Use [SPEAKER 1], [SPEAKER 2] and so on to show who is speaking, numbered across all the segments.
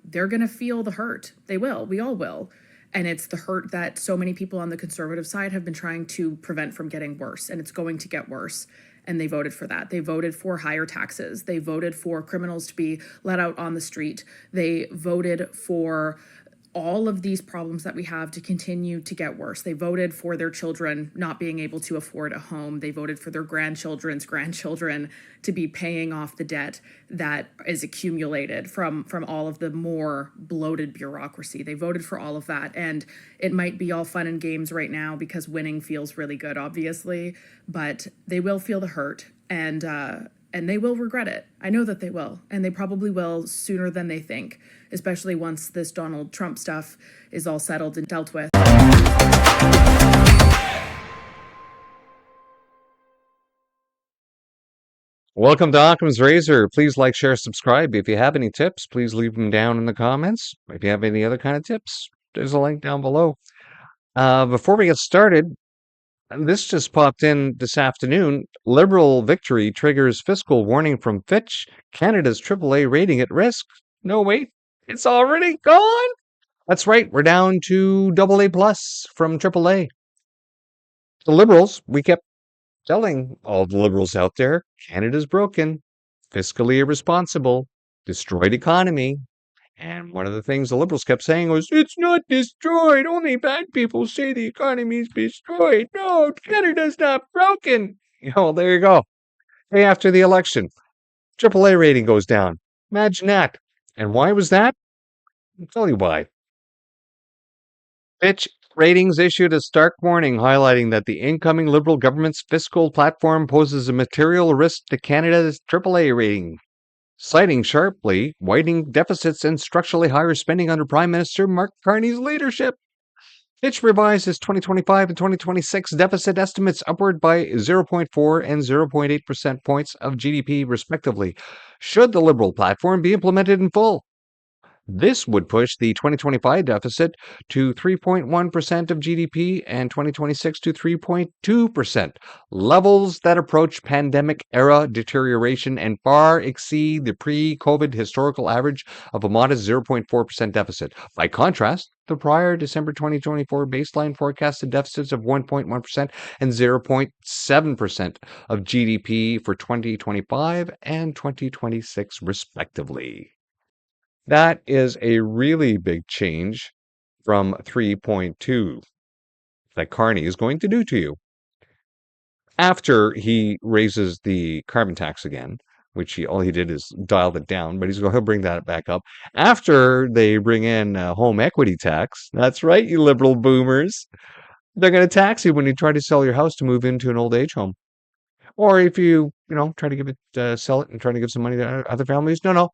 [SPEAKER 1] they're going to feel the hurt. They will. We all will. And it's the hurt that so many people on the conservative side have been trying to prevent from getting worse. And it's going to get worse. And they voted for that. They voted for higher taxes. They voted for criminals to be let out on the street. They voted for all of these problems that we have to continue to get worse. They voted for their children not being able to afford a home. They voted for their grandchildren's grandchildren to be paying off the debt that is accumulated from all of the more bloated bureaucracy. They voted for all of that. And it might be all fun and games right now because winning feels really good, obviously, but they will feel the hurt. And they will regret it. I know that they will. And they probably will sooner than they think, especially once this Donald Trump stuff is all settled and dealt with.
[SPEAKER 2] Welcome to Occam's Razor. Please like, share, subscribe. If you have any tips, please leave them down in the comments. If you have any other kind of tips, there's a link down below. Before we get started, this just popped in this afternoon. Liberal victory triggers fiscal warning from Fitch. Canada's AAA rating at risk. No, wait, it's already gone. That's right. We're down to AA plus from AAA. The Liberals, we kept telling all the Liberals out there, Canada's broken, fiscally irresponsible, destroyed economy. And one of the things the Liberals kept saying was, it's not destroyed. Only bad people say the economy's destroyed. No, Canada's not broken. There you go. Day after the election, AAA rating goes down. Imagine that. And why was that? I'll tell you why. Fitch Ratings issued a stark warning highlighting that the incoming Liberal government's fiscal platform poses a material risk to Canada's AAA rating, citing sharply widening deficits and structurally higher spending under Prime Minister Mark Carney's leadership. Fitch revised its 2025 and 2026 deficit estimates upward by 0.4 and 0.8% points of GDP, respectively, should the Liberal platform be implemented in full. This would push the 2025 deficit to 3.1% of GDP and 2026 to 3.2%, levels that approach pandemic-era deterioration and far exceed the pre-COVID historical average of a modest 0.4% deficit. By contrast, the prior December 2024 baseline forecasted deficits of 1.1% and 0.7% of GDP for 2025 and 2026, respectively. That is a really big change from 3.2 that Carney is going to do to you. After he raises the carbon tax again, which all he did is dialed it down, but he'll bring that back up. After they bring in home equity tax, that's right, you liberal boomers, they're going to tax you when you try to sell your house to move into an old age home. Or if you try to give it, sell it and try to give some money to other families. No.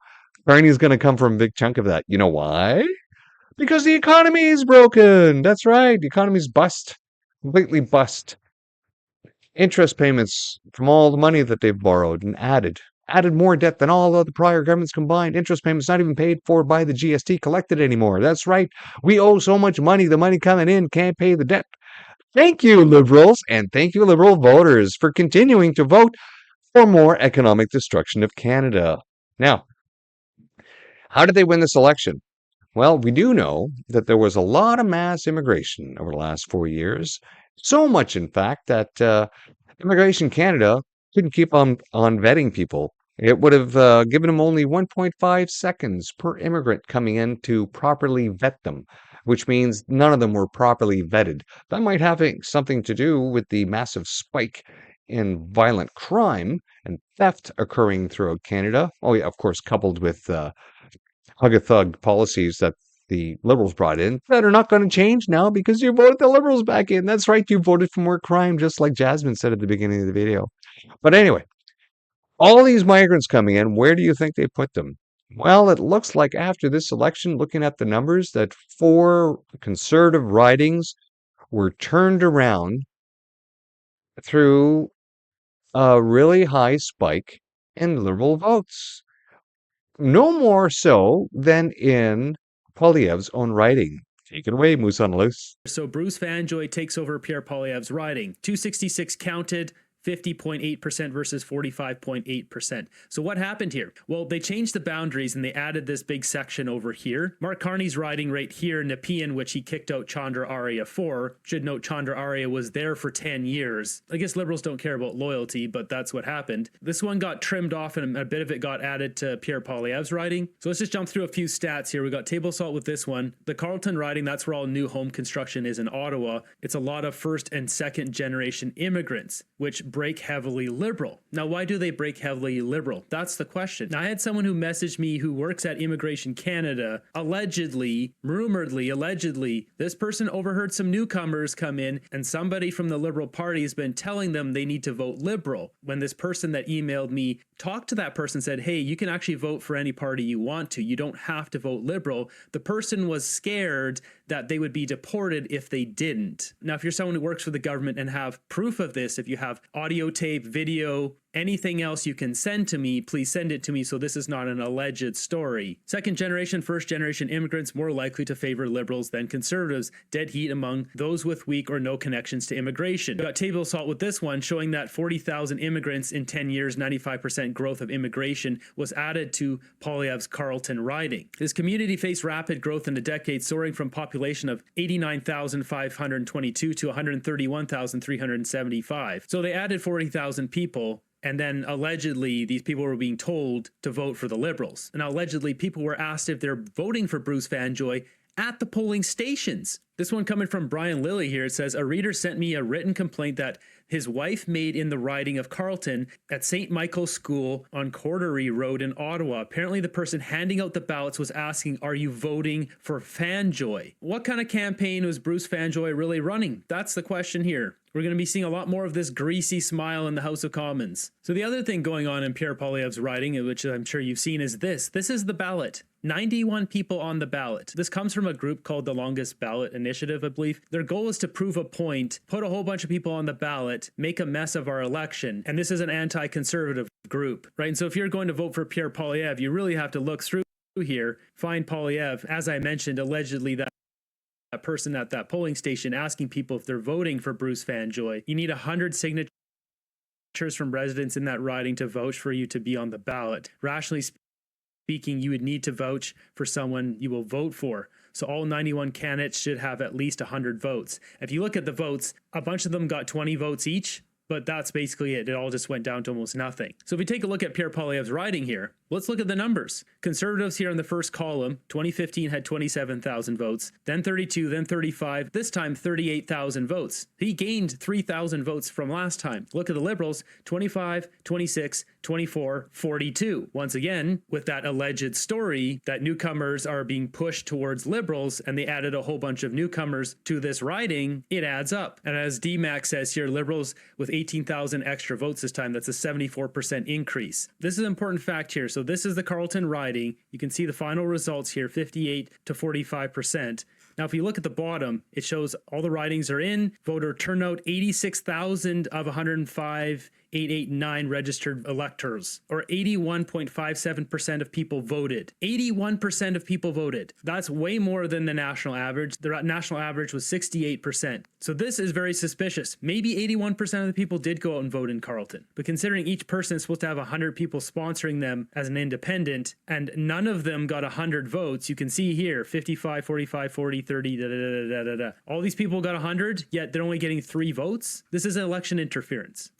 [SPEAKER 2] Carney's going to come from a big chunk of that. You know why? Because the economy is broken. That's right. The economy's bust. Completely bust. Interest payments from all the money that they've borrowed and added more debt than all of the prior governments combined. Interest payments not even paid for by the GST collected anymore. That's right. We owe so much money. The money coming in can't pay the debt. Thank you, Liberals, and thank you, Liberal voters, for continuing to vote for more economic destruction of Canada. Now, how did they win this election? Well, we do know that there was a lot of mass immigration over the last 4 years. So much, in fact, that Immigration Canada couldn't keep on vetting people. It would have given them only 1.5 seconds per immigrant coming in to properly vet them, which means none of them were properly vetted. That might have something to do with the massive spike in violent crime and theft occurring throughout Canada. Oh, yeah, of course, coupled with hug-a-thug policies that the Liberals brought in that are not going to change now because you voted the Liberals back in. That's right, you voted for more crime, just like Jasmine said at the beginning of the video. But anyway, all these migrants coming in, where do you think they put them? Well, it looks like after this election, looking at the numbers, that 4 conservative ridings were turned around through a really high spike in Liberal votes. No more so than in Poilievre's own riding. Take it away, Moose on Loose.
[SPEAKER 3] So Bruce Vanjoy takes over Pierre Poilievre's riding. 266 counted, 50.8% versus 45.8%. So what happened here? Well, they changed the boundaries and they added this big section over here. Mark Carney's riding right here, Nepean, which he kicked out Chandra Arya for. Should note Chandra Arya was there for 10 years. I guess liberals don't care about loyalty, but that's what happened. This one got trimmed off and a bit of it got added to Pierre Poilievre's riding. So let's just jump through a few stats here. We got table salt with this one. The Carleton Riding, that's where all new home construction is in Ottawa. It's a lot of first and second generation immigrants, which break heavily liberal. Now, why do they break heavily liberal? That's the question. Now, I had someone who messaged me who works at Immigration Canada, allegedly, this person overheard some newcomers come in and somebody from the Liberal Party has been telling them they need to vote Liberal. When this person that emailed me talked to that person, said, hey, you can actually vote for any party you want to. You don't have to vote Liberal. The person was scared that they would be deported if they didn't. Now, if you're someone who works for the government and have proof of this, if you have audio tape, video, anything else you can send to me, please send it to me so this is not an alleged story. Second generation, first generation immigrants more likely to favor liberals than conservatives. Dead heat among those with weak or no connections to immigration. We got table salt with this one showing that 40,000 immigrants in 10 years, 95% growth of immigration was added to Poilievre's Carleton Riding. This community faced rapid growth in a decade, soaring from population of 89,522 to 131,375. So they added 40,000 people. And then allegedly, these people were being told to vote for the Liberals. And allegedly, people were asked if they're voting for Bruce Fanjoy at the polling stations. This one coming from Brian Lilly here. It says, a reader sent me a written complaint that his wife made in the riding of Carleton at St. Michael's School on Cordery Road in Ottawa. Apparently the person handing out the ballots was asking, are you voting for Fanjoy? What kind of campaign was Bruce Fanjoy really running? That's the question here. We're going to be seeing a lot more of this greasy smile in the House of Commons. So the other thing going on in Pierre Poilievre's riding, which I'm sure you've seen, is this. This is the ballot. 91 people on the ballot. This comes from a group called the Longest Ballot Initiative, I believe. Their goal is to prove a point, put a whole bunch of people on the ballot, make a mess of our election. And this is an anti-conservative group, right? And so if you're going to vote for Pierre Poilievre, you really have to look through here, find Poilievre, as I mentioned, allegedly that person at that polling station asking people if they're voting for Bruce Fanjoy. You need 100 signatures from residents in that riding to vouch for you to be on the ballot. Rationally speaking, you would need to vouch for someone you will vote for. So all 91 candidates should have at least 100 votes. If you look at the votes, a bunch of them got 20 votes each, but that's basically it. It all just went down to almost nothing. So if we take a look at Pierre Poilievre's riding here, let's look at the numbers. Conservatives here in the first column, 2015 had 27,000 votes, then 32, then 35, this time 38,000 votes. He gained 3,000 votes from last time. Look at the Liberals, 25, 26, 24, 42. Once again, with that alleged story that newcomers are being pushed towards Liberals and they added a whole bunch of newcomers to this riding, it adds up. And as DMAC says here, Liberals with 18,000 extra votes this time, that's a 74% increase. This is an important fact here. So this is the Carleton riding. You can see the final results here, 58 to 45%. Now, if you look at the bottom, it shows all the ridings are in. Voter turnout, 86,000 of 105,889 registered electors, or 81.57% of people voted. 81% of people voted. That's way more than the national average. The national average was 68%. So this is very suspicious. Maybe 81% of the people did go out and vote in Carleton. But considering each person is supposed to have 100 people sponsoring them as an independent, and none of them got 100 votes, you can see here, 55, 45, 40, 30, da, da, da, da, da, da. All these people got 100, yet they're only getting 3 votes. This is election interference.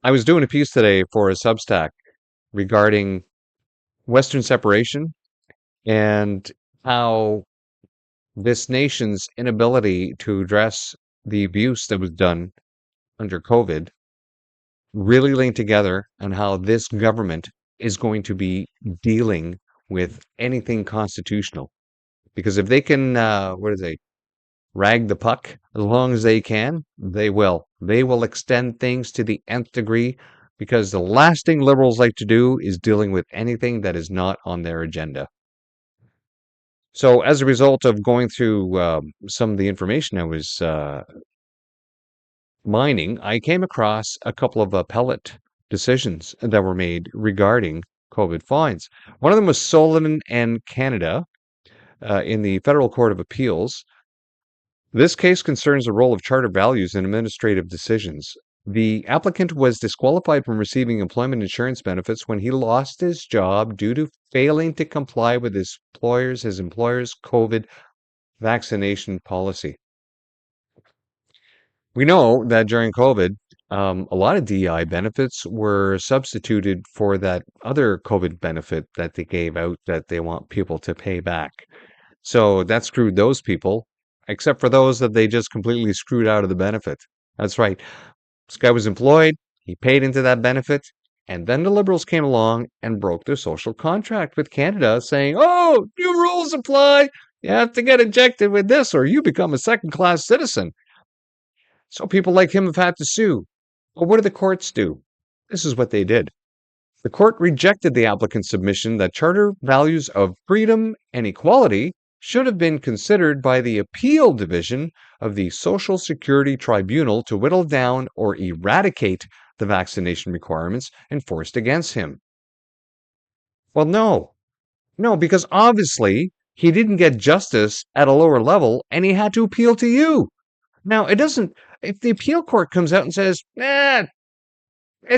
[SPEAKER 2] I was doing a piece today for a Substack regarding Western separation and how this nation's inability to address the abuse that was done under COVID really linked together, and how this government is going to be dealing with anything constitutional. Because if they can, rag the puck as long as they can, they will. They will extend things to the nth degree, because the last thing liberals like to do is dealing with anything that is not on their agenda. So as a result of going through some of the information I was mining, I came across a couple of appellate decisions that were made regarding COVID fines. One of them was Solon and Canada in the Federal Court of Appeals. This case concerns the role of charter values in administrative decisions. The applicant was disqualified from receiving employment insurance benefits when he lost his job due to failing to comply with his employer's COVID vaccination policy. We know that during COVID, a lot of DEI benefits were substituted for that other COVID benefit that they gave out that they want people to pay back. So that screwed those people, except for those that they just completely screwed out of the benefit. That's right. This guy was employed, he paid into that benefit, and then the Liberals came along and broke their social contract with Canada, saying, oh, new rules apply. You have to get ejected with this, or you become a second-class citizen. So people like him have had to sue. But what do the courts do? This is what they did. The court rejected the applicant's submission that charter values of freedom and equality should have been considered by the appeal division of the Social Security Tribunal to whittle down or eradicate the vaccination requirements enforced against him. Well, no, because obviously he didn't get justice at a lower level and he had to appeal to you. Now, it doesn't, if the appeal court comes out and says, it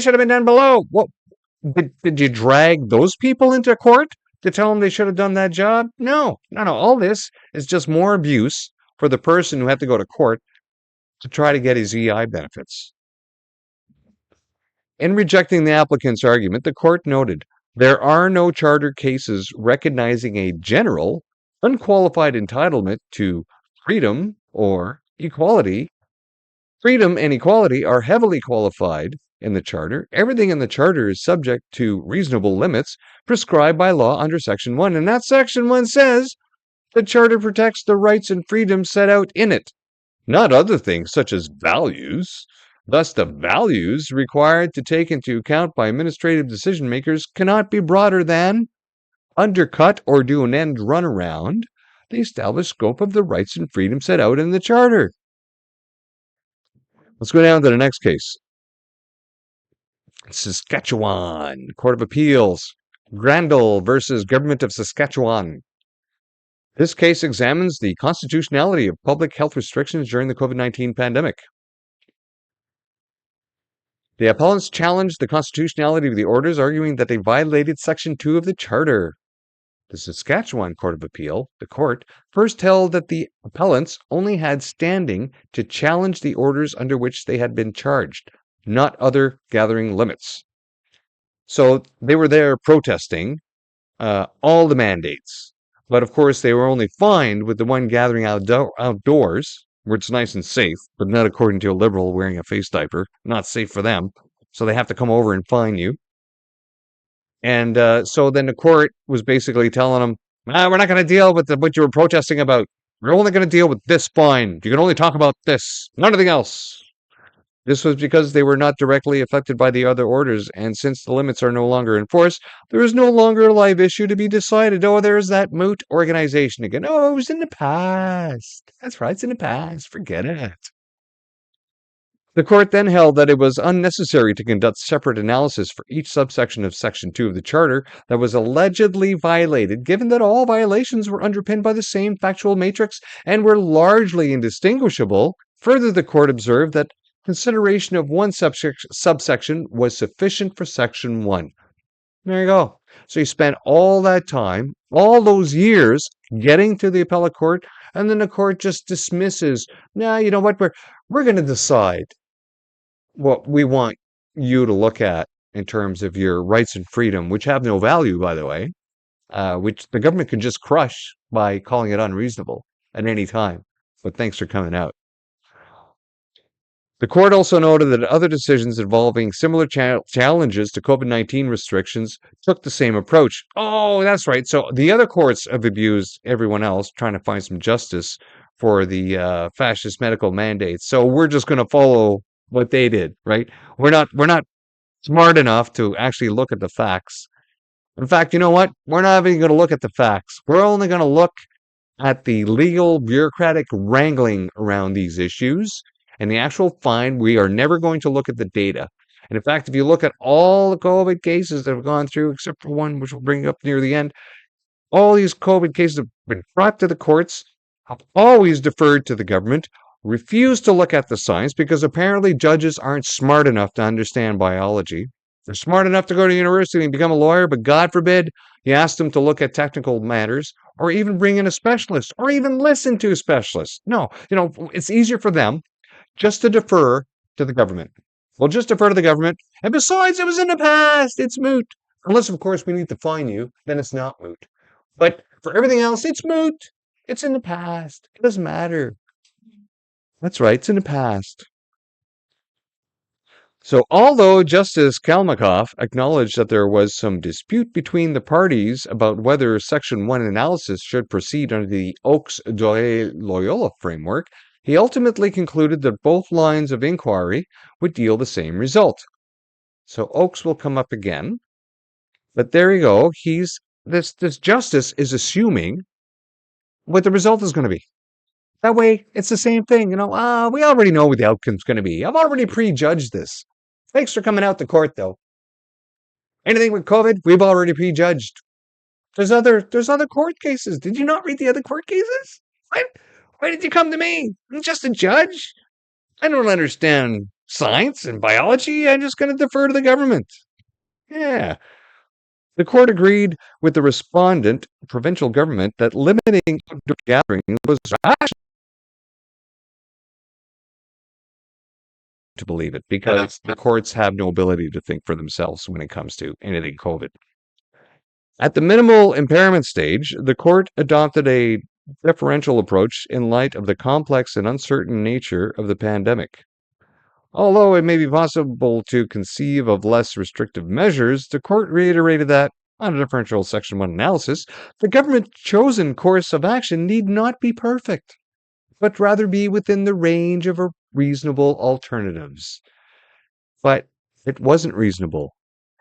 [SPEAKER 2] should have been done below, well, did you drag those people into court to tell them they should have done that job? No. All this is just more abuse for the person who had to go to court to try to get his EI benefits. In rejecting the applicant's argument, the court noted there are no charter cases recognizing a general, unqualified entitlement to freedom or equality. Freedom and equality are heavily qualified in the Charter. Everything in the Charter is subject to reasonable limits prescribed by law under Section 1. And that Section 1 says the Charter protects the rights and freedoms set out in it, not other things such as values. Thus, the values required to take into account by administrative decision makers cannot be broader than, undercut, or do an end run around the established scope of the rights and freedoms set out in the Charter. Let's go down to the next case. Saskatchewan Court of Appeals, Grandel versus Government of Saskatchewan. This case examines the constitutionality of public health restrictions during the COVID-19 pandemic. The appellants challenged the constitutionality of the orders, arguing that they violated Section 2 of the Charter. The Saskatchewan Court of Appeal, the court, first held that the appellants only had standing to challenge the orders under which they had been charged, not other gathering limits. So they were there protesting all the mandates. But of course, they were only fined with the one gathering outdoors, where it's nice and safe, but not according to a Liberal wearing a face diaper. Not safe for them. So they have to come over and fine you. And so then the court was basically telling them, we're not going to deal with what you were protesting about. We're only going to deal with this fine. You can only talk about this, nothing else. This was because they were not directly affected by the other orders, and since the limits are no longer enforced, there is no longer a live issue to be decided. Oh, there's that moot organization again. Oh, it was in the past. That's right, it's in the past. Forget it. The court then held that it was unnecessary to conduct separate analysis for each subsection of Section 2 of the Charter that was allegedly violated, given that all violations were underpinned by the same factual matrix and were largely indistinguishable. Further, the court observed that consideration of one subsection was sufficient for Section 1. There you go. So you spent all that time, all those years, getting to the appellate court, and then the court just dismisses, you know what, we're going to decide what we want you to look at in terms of your rights and freedom, which have no value, by the way, which the government can just crush by calling it unreasonable at any time. But thanks for coming out. The court also noted that other decisions involving similar challenges to COVID-19 restrictions took the same approach. Oh, that's right. So the other courts have abused everyone else, trying to find some justice for the fascist medical mandates. So we're just going to follow what they did, right? We're not smart enough to actually look at the facts. In fact, you know what? We're not even going to look at the facts. We're only going to look at the legal bureaucratic wrangling around these issues. And the actual fine, we are never going to look at the data. And in fact, if you look at all the COVID cases that have gone through, except for one, which we'll bring up near the end, all these COVID cases have been brought to the courts, have always deferred to the government, refuse to look at the science because apparently judges aren't smart enough to understand biology. They're smart enough to go to university and become a lawyer, but God forbid you ask them to look at technical matters or even bring in a specialist or even listen to a specialist. No, it's easier for them just to defer to the government. We'll just defer to the government. And besides, it was in the past. It's moot. Unless, of course, we need to fine you, then it's not moot. But for everything else, it's moot. It's in the past. It doesn't matter. That's right. It's in the past. So, although Justice Kalmakoff acknowledged that there was some dispute between the parties about whether Section 1 analysis should proceed under the Oakes-Doré-Loyola framework, he ultimately concluded that both lines of inquiry would yield the same result. So Oakes will come up again. But there you go. This justice is assuming what the result is going to be. That way, it's the same thing. We already know what the outcome's going to be. I've already prejudged this. Thanks for coming out to court, though. Anything with COVID, we've already prejudged. There's other court cases. Did you not read the other court cases? Why did you come to me? I'm just a judge. I don't understand science and biology. I'm just going to defer to the government. Yeah. The court agreed with the respondent provincial government that limiting outdoor gatherings was rational. To believe it, because the courts have no ability to think for themselves when it comes to anything COVID. At the minimal impairment stage, the court adopted a differential approach in light of the complex and uncertain nature of the pandemic. Although it may be possible to conceive of less restrictive measures, the court reiterated that, on a differential Section 1 analysis, the government's chosen course of action need not be perfect, but rather be within the range of reasonable alternatives. But it wasn't reasonable.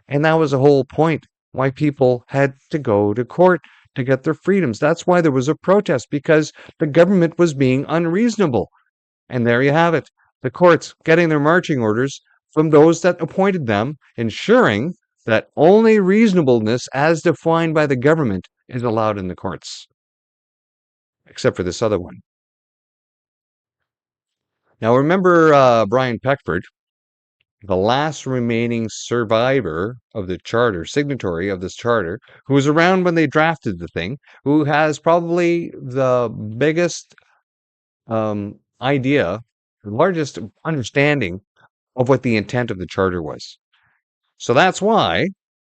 [SPEAKER 2] And that was the whole point why people had to go to court to get their freedoms. That's why there was a protest, because the government was being unreasonable. And there you have it. The courts getting their marching orders from those that appointed them, ensuring that only reasonableness as defined by the government is allowed in the courts. Except for this other one. Now remember Brian Peckford, the last remaining survivor of the charter, signatory of this charter, who was around when they drafted the thing, who has probably the biggest idea, the largest understanding of what the intent of the charter was. So that's why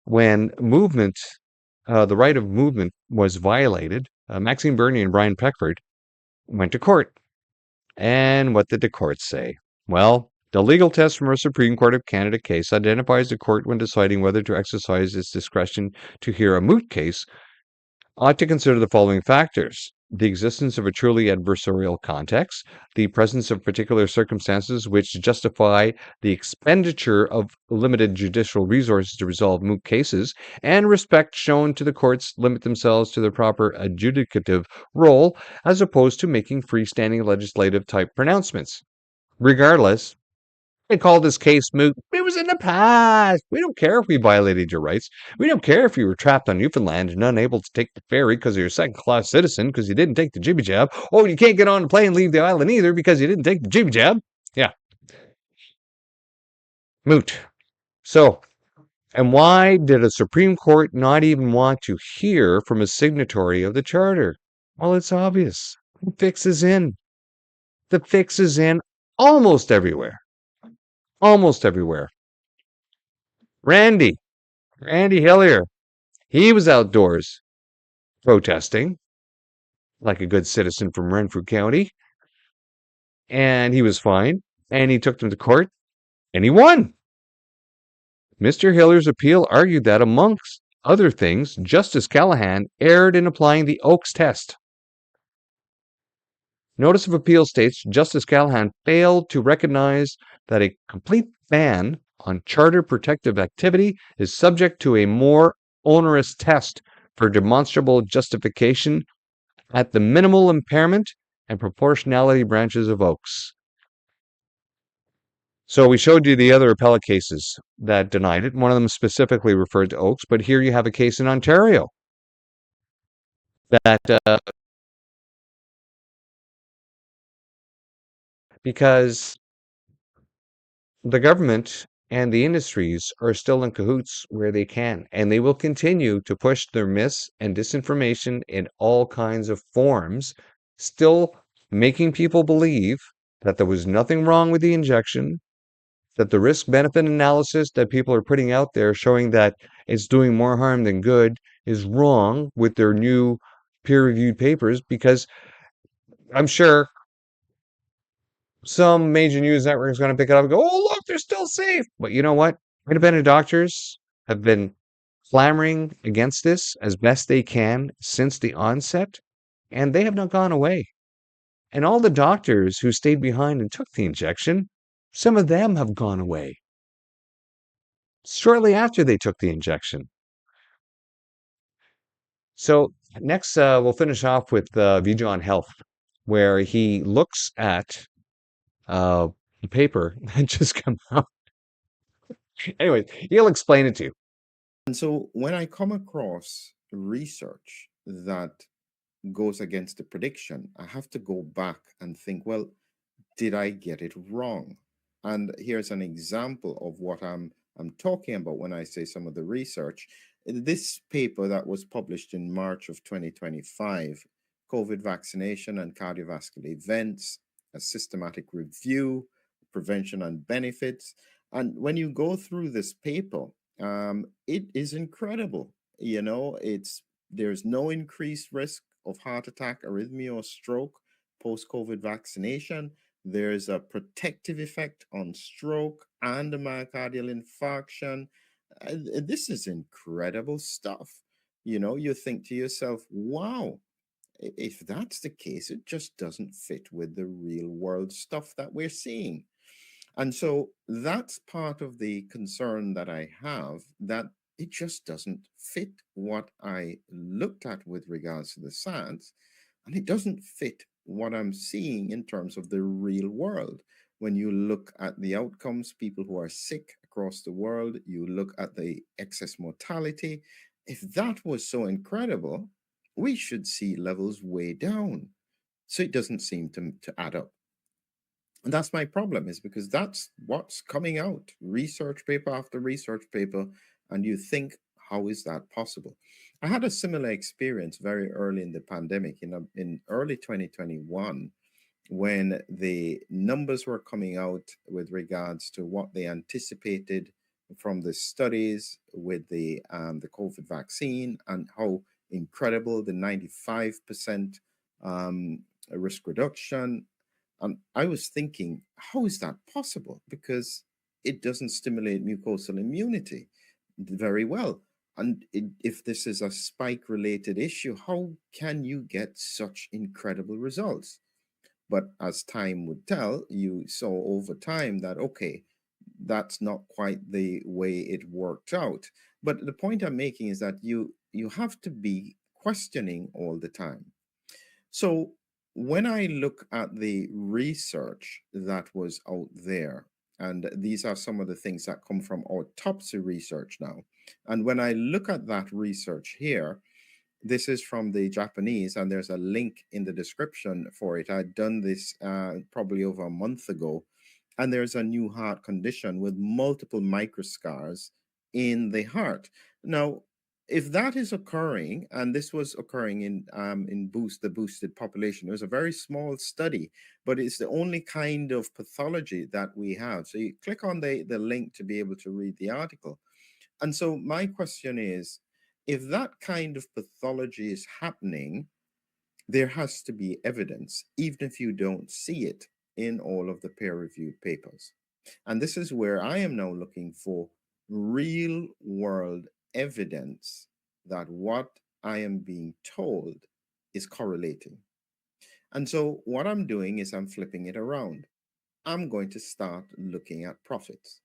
[SPEAKER 2] when the right of movement was violated, Maxime Bernier and Brian Peckford went to court. And what did the court say? Well, the legal test from our Supreme Court of Canada case identifies the court when deciding whether to exercise its discretion to hear a moot case ought to consider the following factors: the existence of a truly adversarial context, the presence of particular circumstances which justify the expenditure of limited judicial resources to resolve moot cases, and respect shown to the courts limit themselves to their proper adjudicative role as opposed to making freestanding legislative type pronouncements. Regardless, they called this case moot. It was in the past. We don't care if we violated your rights. We don't care if you were trapped on Newfoundland and unable to take the ferry because you're a second-class citizen because you didn't take the jibby jab. Oh, you can't get on a plane and leave the island either because you didn't take the jibby jab. Yeah. Moot. So, and why did a Supreme Court not even want to hear from a signatory of the charter? Well, it's obvious. The fix is in. The fix is in almost everywhere. Almost everywhere. Randy Hillier, he was outdoors protesting like a good citizen from Renfrew County, and he was fine, and he took them to court, and he won. Mr. Hillier's appeal argued that, amongst other things, Justice Callahan erred in applying the Oakes test. Notice of appeal states Justice Callahan failed to recognize that a complete ban on charter protective activity is subject to a more onerous test for demonstrable justification at the minimal impairment and proportionality branches of Oakes. So we showed you the other appellate cases that denied it. One of them specifically referred to Oakes, but here you have a case in Ontario that because the government and the industries are still in cahoots where they can, and they will continue to push their mis and disinformation in all kinds of forms, still making people believe that there was nothing wrong with the injection, that the risk benefit analysis that people are putting out there showing that it's doing more harm than good is wrong with their new peer reviewed papers, because I'm sure some major news network is going to pick it up and go, oh, look, they're still safe. But you know what? Independent doctors have been clamoring against this as best they can since the onset, and they have not gone away. And all the doctors who stayed behind and took the injection, some of them have gone away shortly after they took the injection. So next, we'll finish off with Vijon Health, where he looks at the paper that just come out. Anyways, he'll explain it to you.
[SPEAKER 4] And so when I come across research that goes against the prediction, I have to go back and think, well, did I get it wrong? And here's an example of what I'm talking about when I say some of the research. This paper that was published in March of 2025, COVID vaccination and cardiovascular events, a systematic review, prevention and benefits. And when you go through this paper, it is incredible. You know, there's no increased risk of heart attack, arrhythmia, or stroke post-COVID vaccination. There's a protective effect on stroke and a myocardial infarction. This is incredible stuff. You know, you think to yourself, wow, if that's the case, it just doesn't fit with the real world stuff that we're seeing. And so that's part of the concern that I have, that it just doesn't fit what I looked at with regards to the science, and it doesn't fit what I'm seeing in terms of the real world. When you look at the outcomes, people who are sick across the world, you look at the excess mortality. If that was so incredible, we should see levels way down. So it doesn't seem to add up. And that's my problem, is because that's what's coming out, research paper after research paper. And you think, how is that possible? I had a similar experience very early in the pandemic, in early 2021, when the numbers were coming out with regards to what they anticipated from the studies with the COVID vaccine, and how incredible the 95% risk reduction. And I was thinking, how is that possible? Because it doesn't stimulate mucosal immunity very well. And if this is a spike related issue, how can you get such incredible results? But as time would tell, you saw over time that, okay, that's not quite the way it worked out. But the point I'm making is that you have to be questioning all the time. So when I look at the research that was out there, and these are some of the things that come from autopsy research now, and when I look at that research here, this is from the Japanese, and there's a link in the description for it. I'd done this probably over a month ago, and there's a new heart condition with multiple microscars in the heart. Now, if that is occurring, and this was occurring in the boosted population, it was a very small study, but it's the only kind of pathology that we have. So you click on the link to be able to read the article. And so my question is, if that kind of pathology is happening, there has to be evidence, even if you don't see it in all of the peer-reviewed papers. And this is where I am now looking for real world evidence that what I am being told is correlating. And so what I'm doing is I'm flipping it around. I'm going to start looking at profits.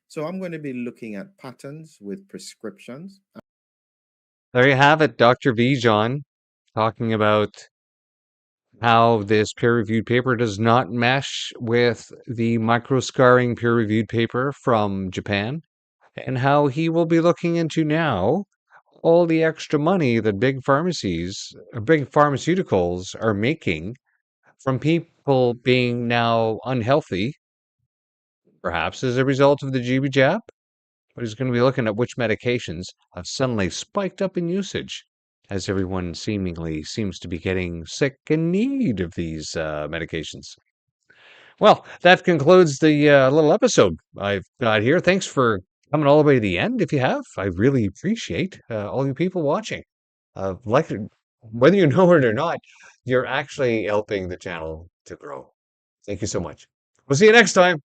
[SPEAKER 4] So I'm going to be looking at patterns with prescriptions.
[SPEAKER 2] There you have it, Dr. Vijon talking about how this peer-reviewed paper does not mesh with the microscarring peer-reviewed paper from Japan, and how he will be looking into now all the extra money that big pharmaceuticals are making from people being now unhealthy, perhaps as a result of the GB jab. But he's going to be looking at which medications have suddenly spiked up in usage as everyone seemingly seems to be getting sick and need of these medications. Well, that concludes the little episode I've got here. Thanks for coming all the way to the end. If you have, I really appreciate all you people watching. Like, whether you know it or not, you're actually helping the channel to grow. Thank you so much. We'll see you next time.